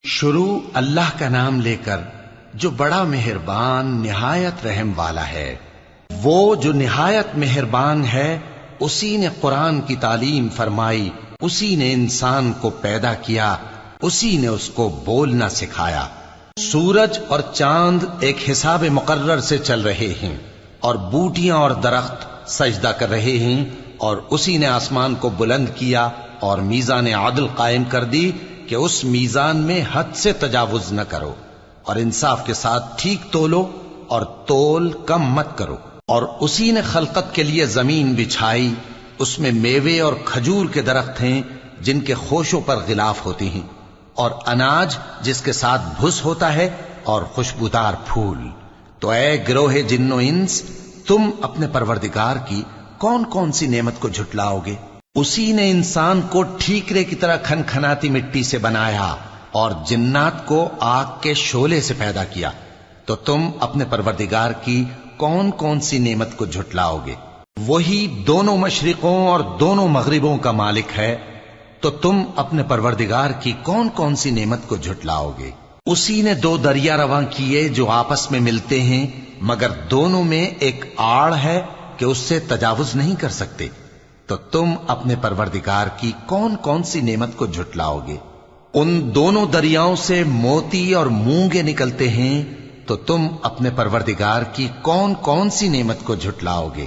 شروع اللہ کا نام لے کر جو بڑا مہربان نہایت رحم والا ہے۔ وہ جو نہایت مہربان ہے اسی نے قرآن کی تعلیم فرمائی، اسی نے انسان کو پیدا کیا، اسی نے اس کو بولنا سکھایا۔ سورج اور چاند ایک حساب مقرر سے چل رہے ہیں اور بوٹیاں اور درخت سجدہ کر رہے ہیں، اور اسی نے آسمان کو بلند کیا اور میزان عدل قائم کر دی کہ اس میزان میں حد سے تجاوز نہ کرو، اور انصاف کے ساتھ ٹھیک تولو اور تول کم مت کرو۔ اور اسی نے خلقت کے لیے زمین بچھائی، اس میں میوے اور کھجور کے درخت ہیں جن کے خوشوں پر غلاف ہوتی ہیں، اور اناج جس کے ساتھ بھس ہوتا ہے، اور خوشبودار پھول۔ تو اے گروہ جن و انس، تم اپنے پروردگار کی کون کون سی نعمت کو جھٹلاؤ گے؟ اسی نے انسان کو ٹھیکرے کی طرح کھنکھناتی مٹی سے بنایا اور جنات کو آگ کے شعلے سے پیدا کیا، تو تم اپنے پروردگار کی کون کون سی نعمت کو جھٹلاؤ گے؟ وہی دونوں مشرقوں اور دونوں مغربوں کا مالک ہے، تو تم اپنے پروردگار کی کون کون سی نعمت کو جھٹلاؤ گے؟ اسی نے دو دریا رواں کیے جو آپس میں ملتے ہیں، مگر دونوں میں ایک آڑ ہے کہ اس سے تجاوز نہیں کر سکتے، تو تم اپنے پروردگار کی کون کون سی نعمت کو جھٹلاؤ گے؟ ان دونوں دریاؤں سے موتی اور مونگے نکلتے ہیں، تو تم اپنے پروردگار کی کون کون سی نعمت کو جھٹلاؤ گے؟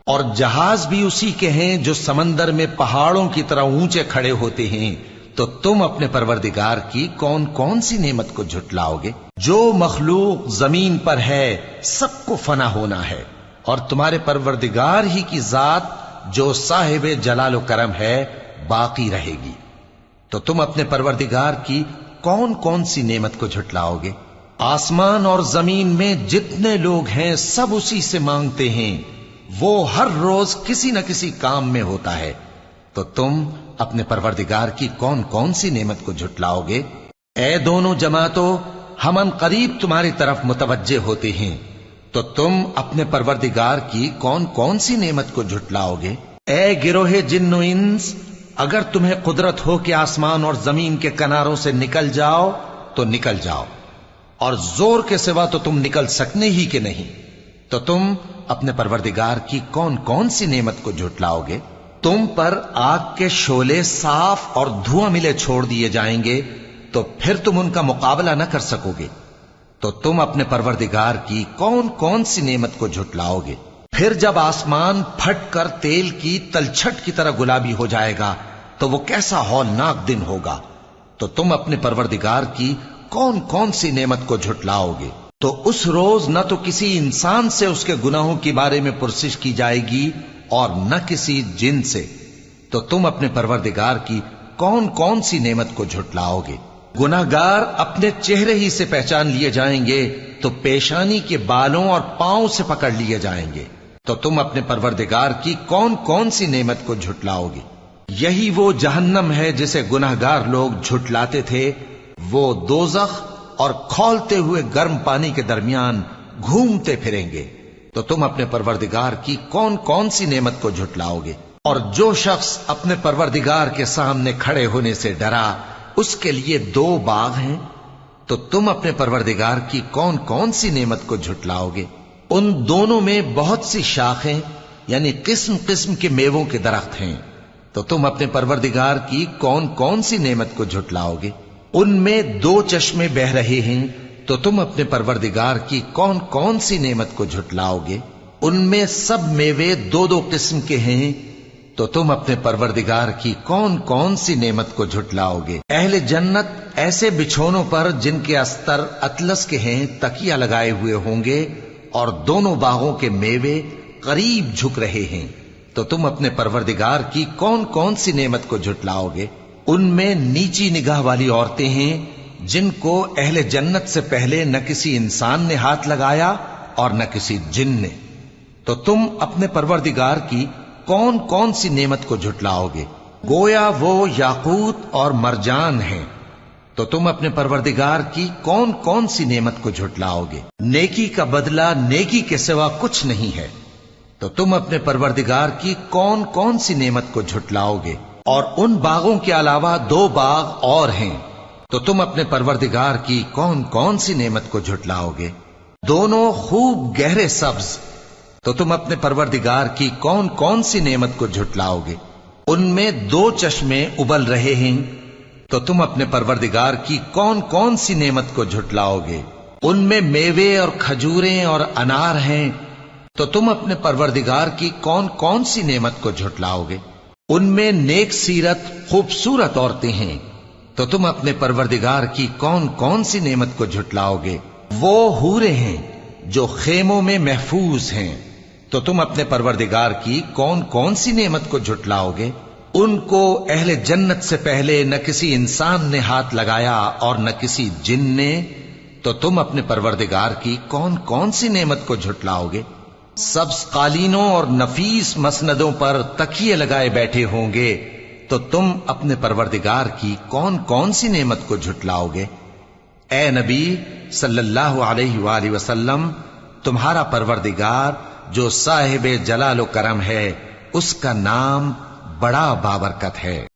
اور جہاز بھی اسی کے ہیں جو سمندر میں پہاڑوں کی طرح اونچے کھڑے ہوتے ہیں، تو تم اپنے پروردگار کی کون کون سی نعمت کو جھٹلاؤ گے؟ جو مخلوق زمین پر ہے سب کو فنا ہونا ہے، اور تمہارے پروردگار ہی کی ذات جو صاحب جلال و کرم ہے باقی رہے گی۔ تو تم اپنے پروردگار کی کون کون سی نعمت کو جھٹلاؤ گے؟ آسمان اور زمین میں جتنے لوگ ہیں سب اسی سے مانگتے ہیں، وہ ہر روز کسی نہ کسی کام میں ہوتا ہے، تو تم اپنے پروردگار کی کون کون سی نعمت کو جھٹلاؤ گے؟ اے دونوں جماعتوں، ہم ان قریب تمہاری طرف متوجہ ہوتے ہیں، تو تم اپنے پروردگار کی کون کون سی نعمت کو جھٹلاؤ گے؟ اے گروہ جن و انس، اگر تمہیں قدرت ہو کہ آسمان اور زمین کے کناروں سے نکل جاؤ تو نکل جاؤ، اور زور کے سوا تو تم نکل سکنے ہی کہ نہیں، تو تم اپنے پروردگار کی کون کون سی نعمت کو جھٹلاؤ گے؟ تم پر آگ کے شعلے صاف اور دھواں ملے چھوڑ دیے جائیں گے، تو پھر تم ان کا مقابلہ نہ کر سکو گے، تو تم اپنے پروردگار کی کون کون سی نعمت کو جھٹلاؤ گے؟ پھر جب آسمان پھٹ کر تیل کی تلچھٹ کی طرح گلابی ہو جائے گا تو وہ کیسا ہولناک دن ہوگا، تو تم اپنے پروردگار کی کون کون سی نعمت کو جھٹلاؤ گے؟ تو اس روز نہ تو کسی انسان سے اس کے گناہوں کے بارے میں پرسش کی جائے گی اور نہ کسی جن سے، تو تم اپنے پروردگار کی کون کون سی نعمت کو جھٹلاؤ گے؟ گناہگار اپنے چہرے ہی سے پہچان لیے جائیں گے تو پیشانی کے بالوں اور پاؤں سے پکڑ لیے جائیں گے، تو تم اپنے پروردگار کی کون کون سی نعمت کو جھٹلاؤ گے؟ یہی وہ جہنم ہے جسے گناہگار لوگ جھٹلاتے تھے، وہ دوزخ اور کھولتے ہوئے گرم پانی کے درمیان گھومتے پھریں گے، تو تم اپنے پروردگار کی کون کون سی نعمت کو جھٹلاؤ گے؟ اور جو شخص اپنے پروردگار کے سامنے کھڑے ہونے سے ڈرا، اس کے لیے دو باغ ہیں، تو تم اپنے پروردگار کی کون کون سی نعمت کو جھٹلاؤ گے؟ ان دونوں میں بہت سی شاخیں یعنی قسم قسم کے میووں کے درخت ہیں، تو تم اپنے پروردگار کی کون کون سی نعمت کو جھٹلاؤ گے؟ ان میں دو چشمے بہ رہے ہیں، تو تم اپنے پروردگار کی کون کون سی نعمت کو جھٹلاؤ گے؟ ان میں سب میوے دو دو قسم کے ہیں، تو تم اپنے پروردگار کی کون کون سی نعمت کو جھٹلاؤ گے؟ اہل جنت ایسے بچھونوں پر جن کے استر اطلس کے ہیں تکیہ لگائے ہوئے ہوں گے، اور دونوں باغوں کے میوے قریب جھک رہے ہیں، تو تم اپنے پروردگار کی کون کون سی نعمت کو جھٹلاؤ گے؟ ان میں نیچی نگاہ والی عورتیں ہیں جن کو اہل جنت سے پہلے نہ کسی انسان نے ہاتھ لگایا اور نہ کسی جن نے، تو تم اپنے پروردگار کی کون کون سی نعمت کو جھٹلاؤ گے؟ گویا وہ یاقوت اور مرجان ہیں، تو تم اپنے پروردگار کی کون کون سی نعمت کو جھٹلاؤ گے؟ نیکی کا بدلہ نیکی کے سوا کچھ نہیں ہے، تو تم اپنے پروردگار کی کون کون سی نعمت کو جھٹلاؤ گے؟ اور ان باغوں کے علاوہ دو باغ اور ہیں، تو تم اپنے پروردگار کی کون کون سی نعمت کو جھٹلاؤ گے؟ دونوں خوب گہرے سبز، تو تم اپنے پروردگار کی کون کون سی نعمت کو جھٹلاؤ گے؟ ان میں 2 چشمے ابل رہے ہیں، تو تم اپنے پروردگار کی کون کون سی نعمت کو جھٹلاؤ گے؟ ان میں میوے اور کھجوریں اور انار ہیں، تو تم اپنے پروردگار کی کون کون سی نعمت کو جھٹلاؤ گے؟ ان میں نیک سیرت خوبصورت عورتیں ہیں، تو تم اپنے پروردگار کی کون کون سی نعمت کو جھٹلاؤ گے؟ وہ حوریں ہیں جو خیموں میں محفوظ ہیں، تو تم اپنے پروردگار کی کون کون سی نعمت کو جھٹلاؤ گے؟ ان کو اہل جنت سے پہلے نہ کسی انسان نے ہاتھ لگایا اور نہ کسی جن نے، تو تم اپنے پروردگار کی کون کون سی نعمت کو جھٹلاؤ گے؟ سبز قالینوں اور نفیس مسندوں پر تکیے لگائے بیٹھے ہوں گے، تو تم اپنے پروردگار کی کون کون سی نعمت کو جھٹلاؤ گے؟ اے نبی صلی اللہ علیہ وآلہ وسلم، تمہارا پروردگار جو صاحب جلال و کرم ہے، اس کا نام بڑا بابرکت ہے۔